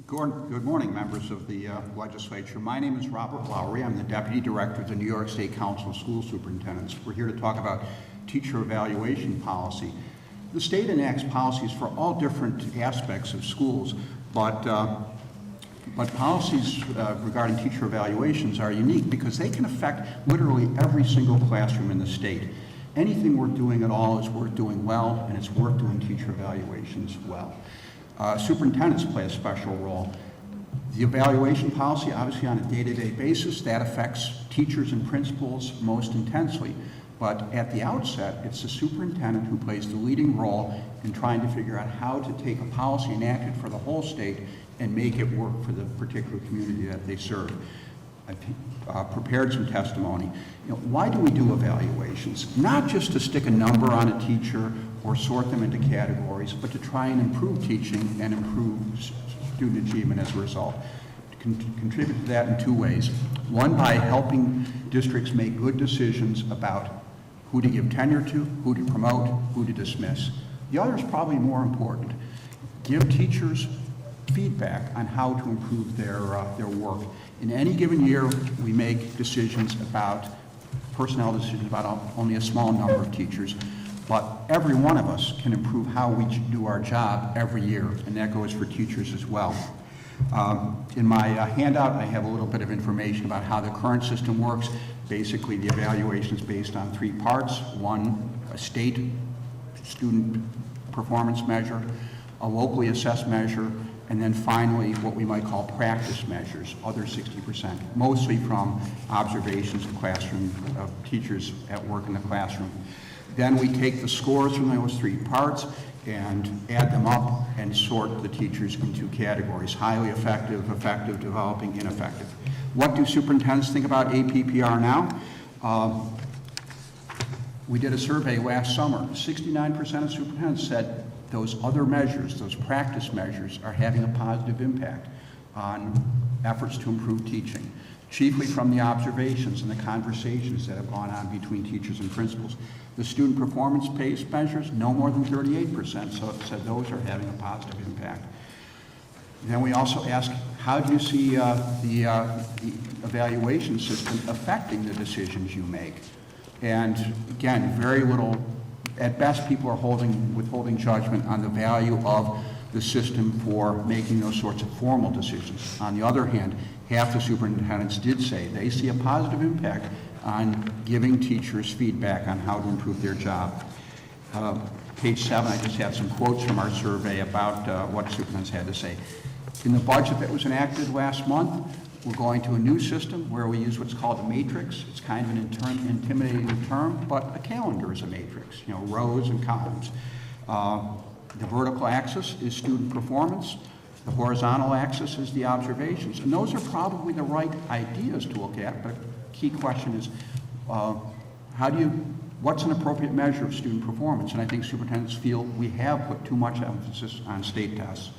Good morning, members of the legislature. My name is Bob Lowry. I'm the Deputy Director of the New York State Council of School Superintendents. We're here to talk about teacher evaluation policy. The state enacts policies for all different aspects of schools, but policies regarding teacher evaluations are unique because they can affect literally every single classroom in the state. Anything worth doing at all is worth doing well, and it's worth doing teacher evaluations well. Superintendents play a special role. The evaluation policy, obviously on a day-to-day basis, that affects teachers and principals most intensely. But at the outset, it's the superintendent who plays the leading role in trying to figure out how to take a policy enacted for the whole state and make it work for the particular community that they serve. I've prepared some testimony. Why do we do evaluations? Not just to stick a number on a teacher or sort them into categories, but to try and improve teaching and improve student achievement as a result. Contribute to that in two ways. One, by helping districts make good decisions about who to give tenure to, who to promote, who to dismiss. The other is probably more important. Give teachers feedback on how to improve their work. In any given year, we make decisions about personnel decisions about only a small number of teachers, but every one of us can improve how we do our job every year, and that goes for teachers as well. In my handout, I have a little bit of information about how the current system works. Basically, the evaluation is based on three parts. One, a state student performance measure, a locally assessed measure, and then finally what we might call practice measures, other 60%, mostly from observations of classroom, of teachers at work in the classroom. Then we take the scores from those three parts and add them up and sort the teachers into categories: highly effective, effective, developing, ineffective. What do superintendents think about APPR now? We did a survey last summer. 69% of superintendents said those other measures, those practice measures, are having a positive impact on efforts to improve teaching, chiefly from the observations and the conversations that have gone on between teachers and principals. The student performance-based measures, no more than 38% said those are having a positive impact. Then we also ask, how do you see the evaluation system affecting the decisions you make? And again, very little. At best, people are withholding judgment on the value of the system for making those sorts of formal decisions. On the other hand, half the superintendents did say they see a positive impact on giving teachers feedback on how to improve their job. Page 7, I just have some quotes from our survey about what superintendents had to say. In the budget that was enacted last month, we're going to a new system where we use what's called a matrix. It's kind of an intimidating term, but a calendar is a matrix, rows and columns. The vertical axis is student performance. The horizontal axis is the observations. And those are probably the right ideas to look at, but a key question is, what's an appropriate measure of student performance? And I think superintendents feel we have put too much emphasis on state tests.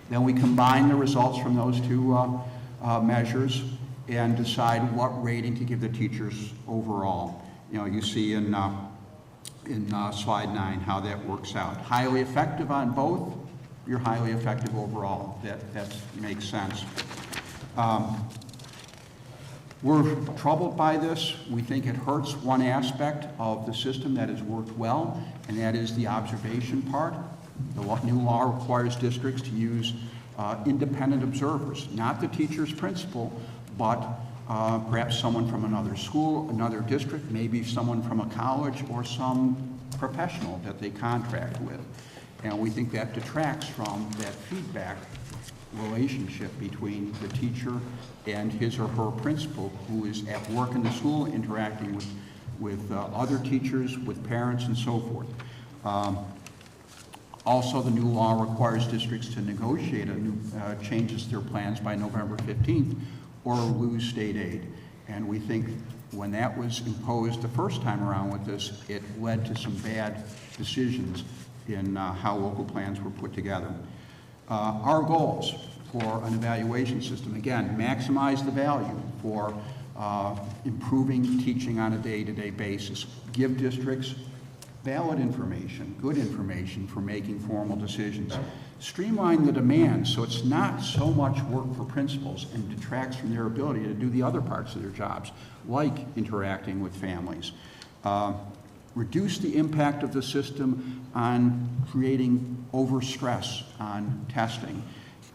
Then we combine the results from those two measures and decide what rating to give the teachers overall. You see in slide 9 how that works out. Highly effective on both, you're highly effective overall. That makes sense. We're troubled by this. We think it hurts one aspect of the system that has worked well, and that is the observation part. The new law requires districts to use independent observers, not the teacher's principal, but perhaps someone from another school, another district, maybe someone from a college or some professional that they contract with. And we think that detracts from that feedback relationship between the teacher and his or her principal, who is at work in the school interacting with other teachers, with parents, and so forth. Also, the new law requires districts to negotiate changes to their plans by November 15th or lose state aid. And we think when that was imposed the first time around with this, it led to some bad decisions in how local plans were put together. Our goals for an evaluation system, again, maximize the value for improving teaching on a day-to-day basis, give districts valid information, good information for making formal decisions. Streamline the demands so it's not so much work for principals and detracts from their ability to do the other parts of their jobs, like interacting with families. Reduce the impact of the system on creating overstress on testing.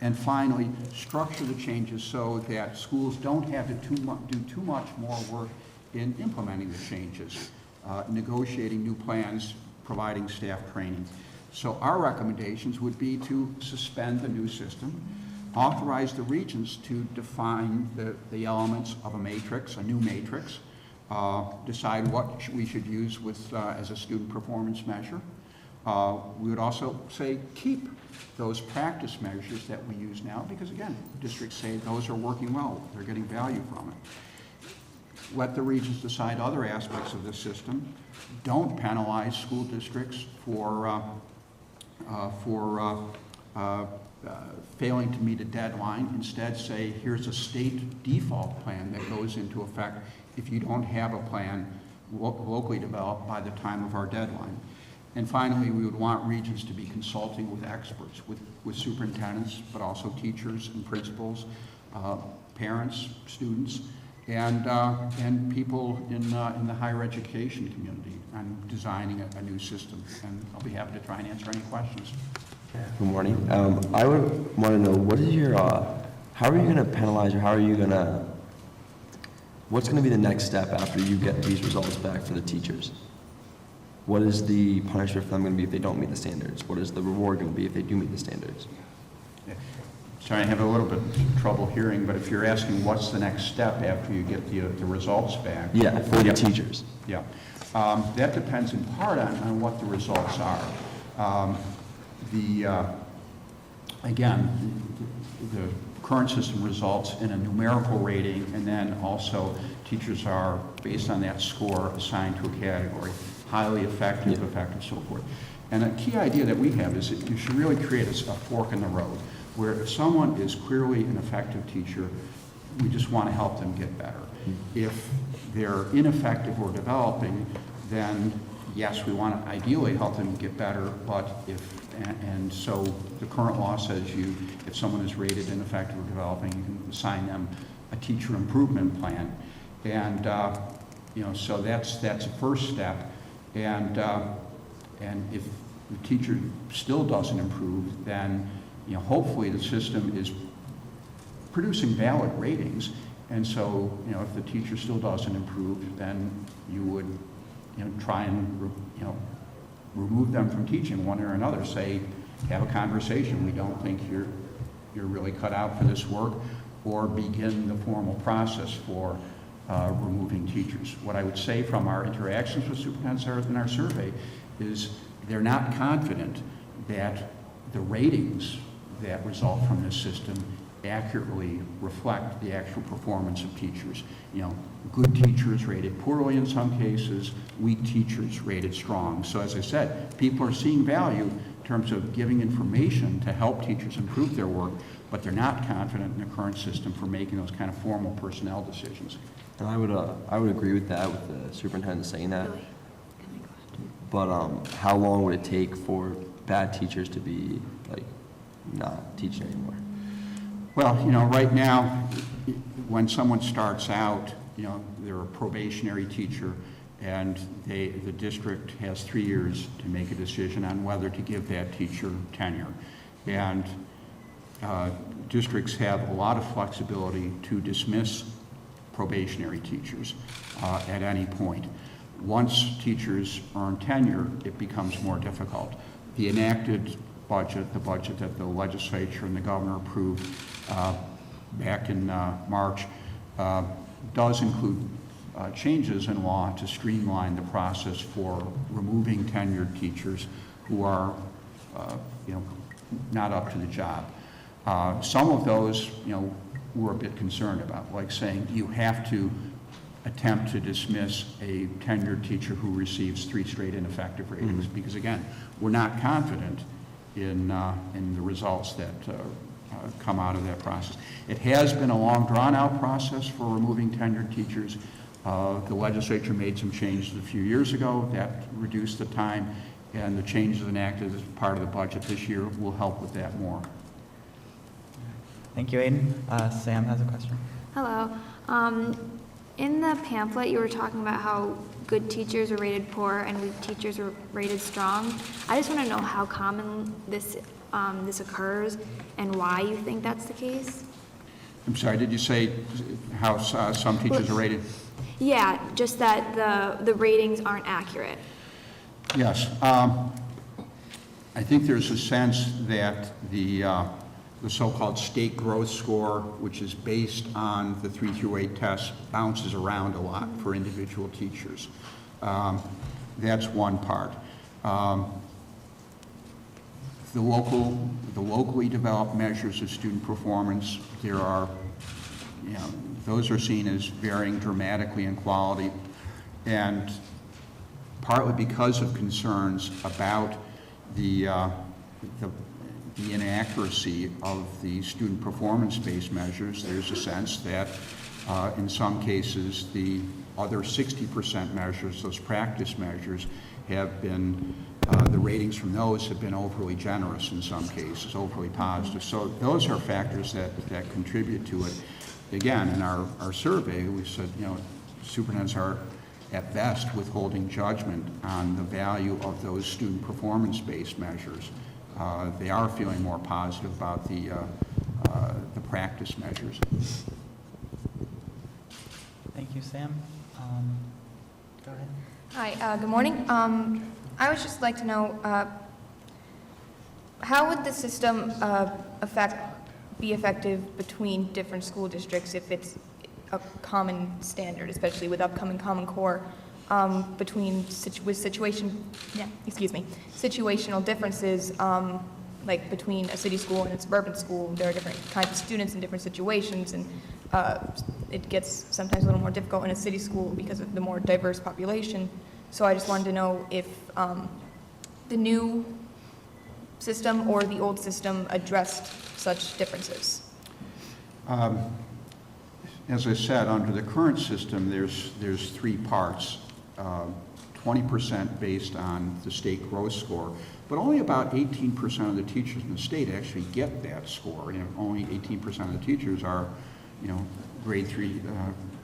And finally, structure the changes so that schools don't have to do too much more work in implementing the changes, negotiating new plans, providing staff training. So our recommendations would be to suspend the new system, authorize the regents to define the elements of a matrix, a new matrix, decide what we should use with, as a student performance measure. We would also say keep those practice measures that we use now, because again, districts say those are working well, they're getting value from it. Let the regents decide other aspects of the system. Don't penalize school districts for failing to meet a deadline. Instead, say, here's a state default plan that goes into effect if you don't have a plan locally developed by the time of our deadline. And finally, we would want regents to be consulting with experts, with superintendents, but also teachers and principals, parents, students, and people in the higher education community on designing a new system. And I'll be happy to try and answer any questions. Good morning. I would want to know, what is your, how are you going to penalize, or how are you going to, what's going to be the next step after you get these results back for the teachers? What is the punishment for them going to be if they don't meet the standards? What is the reward going to be if they do meet the standards? Sorry, I have a little bit of trouble hearing, but if you're asking what's the next step after you get the results back. Yeah, for the teachers. Yeah. That depends in part on what the results are. Again, the current system results in a numerical rating, and then also teachers are, based on that score, assigned to a category: highly effective, effective, so forth. And a key idea that we have is that you should really create a fork in the road, where if someone is clearly an effective teacher, we just want to help them get better. If they're ineffective or developing, then yes, we want to ideally help them get better, but and so the current law says if someone is rated ineffective or developing, you can assign them a teacher improvement plan. And, so that's the first step. And if the teacher still doesn't improve, then, hopefully the system is producing valid ratings. And so, if the teacher still doesn't improve, then you would, try and, remove them from teaching one or another. Say, have a conversation. We don't think you're really cut out for this work, or begin the formal process for removing teachers. What I would say from our interactions with superintendents in our survey is they're not confident that the ratings that result from this system accurately reflect the actual performance of teachers. Good teachers rated poorly in some cases, weak teachers rated strong. So as I said, people are seeing value in terms of giving information to help teachers improve their work, but they're not confident in the current system for making those kind of formal personnel decisions. And I would agree with that, with the superintendent saying that. But how long would it take for bad teachers to be not teaching anymore? Well, right now, when someone starts out, they're a probationary teacher, and the district has 3 years to make a decision on whether to give that teacher tenure. And districts have a lot of flexibility to dismiss probationary teachers at any point. Once teachers earn tenure, it becomes more difficult. The enacted budget, the budget that the legislature and the governor approved back in March, does include changes in law to streamline the process for removing tenured teachers who are, not up to the job. Some of those, we're a bit concerned about, like saying you have to attempt to dismiss a tenured teacher who receives 3 straight ineffective ratings, because again, we're not confident in the results that come out of that process. It has been a long, drawn-out process for removing tenured teachers. The legislature made some changes a few years ago that reduced the time, And the changes enacted as part of the budget this year will help with that more. Thank you, Aiden. Sam has a question. Hello. In the pamphlet, you were talking about how good teachers are rated poor and weak teachers are rated strong. I just want to know how common this occurs and why you think that's the case. I'm sorry, did you say how some teachers are rated? Yeah, just that the ratings aren't accurate. Yes. I think there's a sense that the so-called state growth score, which is based on the 3 through 8 tests, bounces around a lot for individual teachers. That's one part. The locally developed measures of student performance, there are, those are seen as varying dramatically in quality, and partly because of concerns about the inaccuracy of the student performance-based measures, there's a sense that in some cases the other 60% measures, those practice measures, have been, the ratings from those have been overly generous in some cases, overly positive. So those are factors that contribute to it. Again, in our survey, we said, superintendents are at best withholding judgment on the value of those student performance-based measures. They are feeling more positive about the practice measures. Thank you, Sam. Go ahead. Hi, good morning. I would just like to know, how would the system be effective between different school districts if it's a common standard, especially with upcoming Common Core, situational differences, like between a city school and a suburban school. There are different kinds of students in different situations, and it gets sometimes a little more difficult in a city school because of the more diverse population. So I just wanted to know if the new system or the old system addressed such differences. As I said, under the current system, there's 3 parts. 20% based on the state growth score, but only about 18% of the teachers in the state actually get that score. Only 18% of the teachers are, grade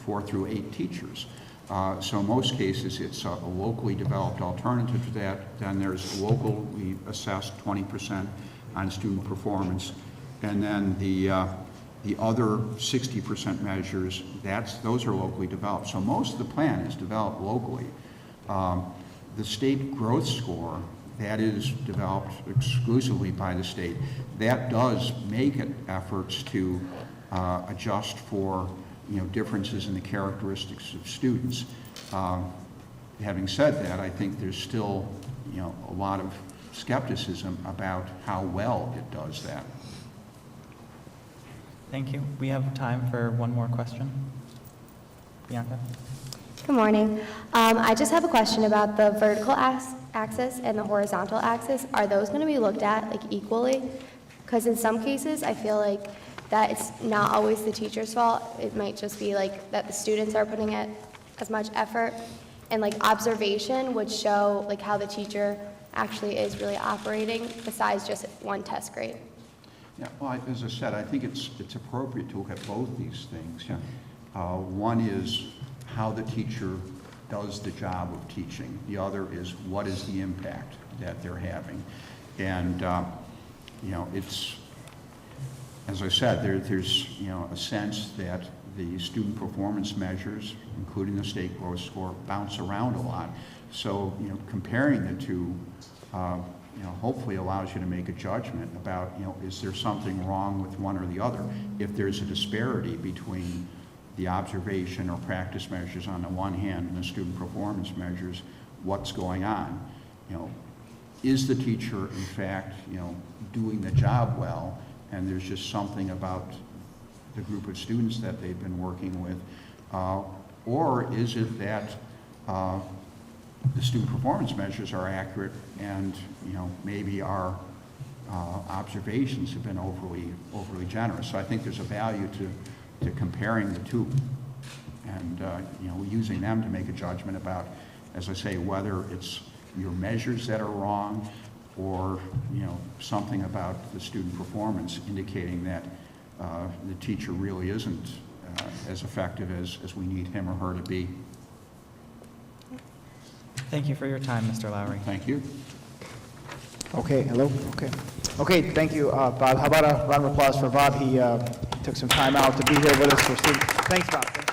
4 through 8 teachers. So in most cases, it's a locally developed alternative to that. Then there's locally assessed 20% on student performance, and then the other 60% measures, those are locally developed. So most of the plan is developed locally. The state growth score, that is developed exclusively by the state. That does make efforts to adjust for differences in the characteristics of students. Having said that, I think there's still a lot of skepticism about how well it does that. Thank you. We have time for one more question. Bianca? Good morning. I just have a question about the vertical axis and the horizontal axis. Are those going to be looked at equally? Because in some cases, I feel like that it's not always the teacher's fault. It might just be that the students are putting in as much effort, and observation would show how the teacher actually is really operating besides just one test grade. Yeah, well, as I said, I think it's appropriate to look at both these things. One is how the teacher does the job of teaching. The other is what is the impact that they're having. And, it's, as I said, there's a sense that the student performance measures, including the state growth score, bounce around a lot. So, comparing the two, hopefully allows you to make a judgment about, is there something wrong with one or the other? If there's a disparity between the observation or practice measures on the one hand and the student performance measures, what's going on? Is the teacher, in fact, doing the job well, and there's just something about the group of students that they've been working with, or is it that the student performance measures are accurate and maybe our observations have been overly generous? So I think there's a value to comparing the two and using them to make a judgment about, as I say, whether it's your measures that are wrong, or, something about the student performance indicating that the teacher really isn't as effective as we need him or her to be. Thank you for your time, Mr. Lowry. Thank you. Okay, hello? Okay. Okay, thank you, Bob. How about a round of applause for Bob? He took some time out to be here with us for students. Thanks, Bob.